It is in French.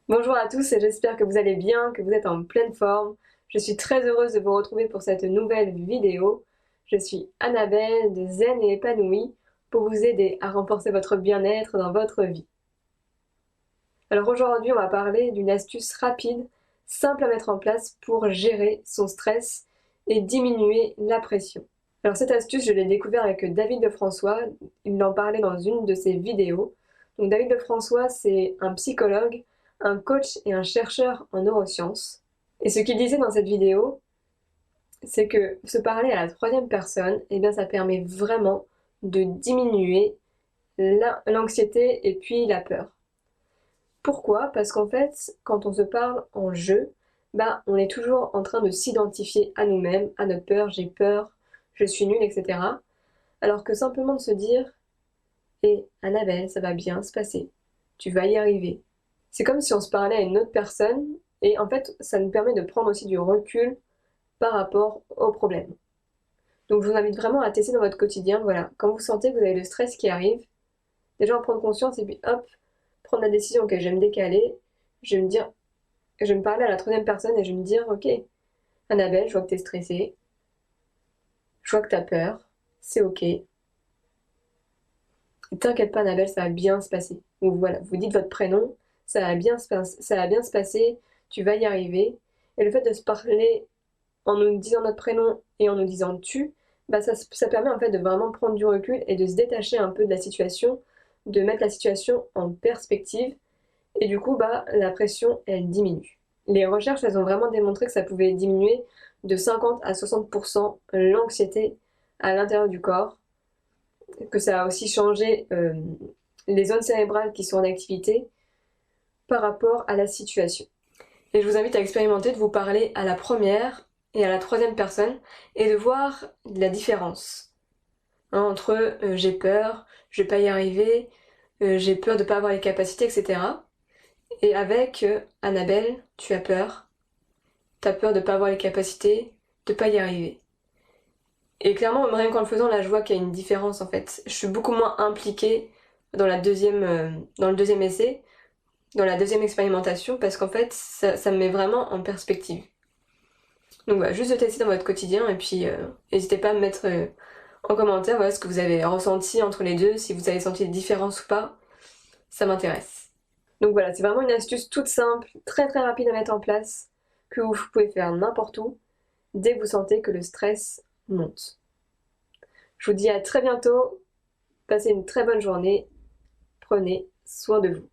Bonjour à tous et j'espère que vous allez bien, que vous êtes en pleine forme. Je suis très heureuse de vous retrouver pour cette nouvelle vidéo. Je suis Annabelle de Zen et Épanouie pour vous aider à renforcer votre bien-être dans votre vie. Alors aujourd'hui, on va parler d'une astuce rapide, simple à mettre en place pour gérer son stress et diminuer la pression. Alors cette astuce, je l'ai découverte avec David de François. Il en parlait dans une de ses vidéos. Donc David de François, c'est un psychologue, un coach et un chercheur en neurosciences. Et ce qu'il disait dans cette vidéo, c'est que se parler à la troisième personne, eh bien ça permet vraiment de diminuer l'anxiété et puis la peur. Pourquoi? Parce qu'en fait, quand on se parle en jeu, on est toujours en train de s'identifier à nous-mêmes, à notre peur, j'ai peur, je suis nulle, etc. Alors que simplement de se dire, hé, Annabelle, ça va bien se passer, tu vas y arriver. C'est comme si on se parlait à une autre personne, et en fait, ça nous permet de prendre aussi du recul par rapport au problème. Donc je vous invite vraiment à tester dans votre quotidien, voilà, quand vous sentez que vous avez le stress qui arrive, déjà en prendre conscience et puis hop, prendre la décision que je vais me décaler, je vais me dire, je vais me parler à la troisième personne et je vais me dire, ok, Annabelle, je vois que t'es stressée, je vois que t'as peur, c'est ok. Et t'inquiète pas, Annabelle, ça va bien se passer. Donc voilà, vous dites votre prénom, ça va bien se passer, tu vas y arriver. Et le fait de se parler en nous disant notre prénom et en nous disant tu, ça permet en fait de vraiment prendre du recul et de se détacher un peu de la situation, de mettre la situation en perspective. Et du coup, la pression, elle diminue. Les recherches, elles ont vraiment démontré que ça pouvait diminuer de 50 à 60% l'anxiété à l'intérieur du corps, que ça a aussi changé les zones cérébrales qui sont en activité par rapport à la situation. Et je vous invite à expérimenter de vous parler à la première et à la troisième personne et de voir la différence entre j'ai peur, je vais pas y arriver, j'ai peur de pas avoir les capacités, etc. Et avec Annabelle, tu as peur, t'as peur de pas avoir les capacités, de pas y arriver. Et clairement, rien qu'en le faisant, là, je vois qu'il y a une différence en fait. Je suis beaucoup moins impliquée dans dans le deuxième essai, dans la deuxième expérimentation, parce qu'en fait, ça me met vraiment en perspective. Donc voilà, juste de tester dans votre quotidien, et puis n'hésitez pas à me mettre en commentaire voilà, ce que vous avez ressenti entre les deux, si vous avez senti des différences ou pas, ça m'intéresse. Donc voilà, c'est vraiment une astuce toute simple, très très rapide à mettre en place, que vous pouvez faire n'importe où, dès que vous sentez que le stress monte. Je vous dis à très bientôt, passez une très bonne journée, prenez soin de vous.